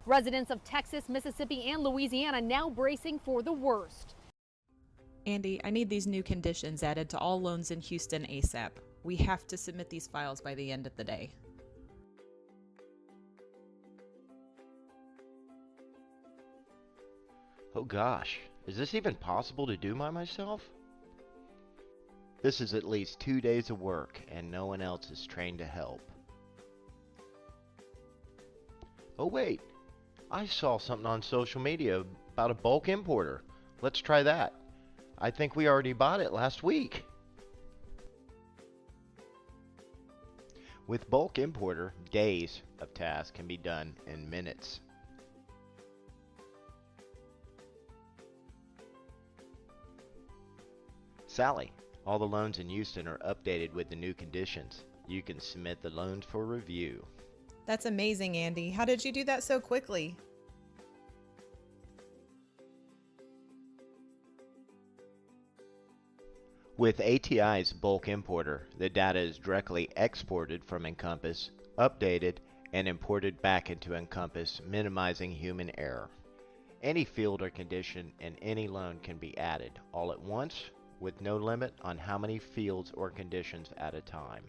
Residents of Texas, Mississippi, and Louisiana now bracing for the worst. Andy, I need these new conditions added to all loans in Houston ASAP. We have to submit these files by the end of the day. Oh gosh, is this even possible to do by myself? This is at least 2 days of work, and no one else is trained to help. Oh wait, I saw something on social media about a bulk importer. Let's try that. I think we already bought it last week. With bulk importer, days of tasks can be done in minutes. Sally, all the loans in Houston are updated with the new conditions. You can submit the loans for review. That's amazing, Andy. How did you do that so quickly? With ATI's bulk importer, the data is directly exported from Encompass, updated, and imported back into Encompass, minimizing human error. Any field or condition in any loan can be added all at once, with no limit on how many fields or conditions at a time.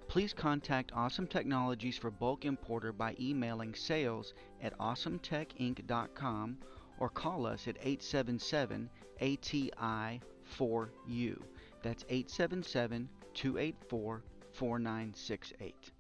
Please contact Awesome Technologies for bulk importer by emailing sales@awesometechinc.com or call us at 877 ATI 4U. That's 877-284-4968.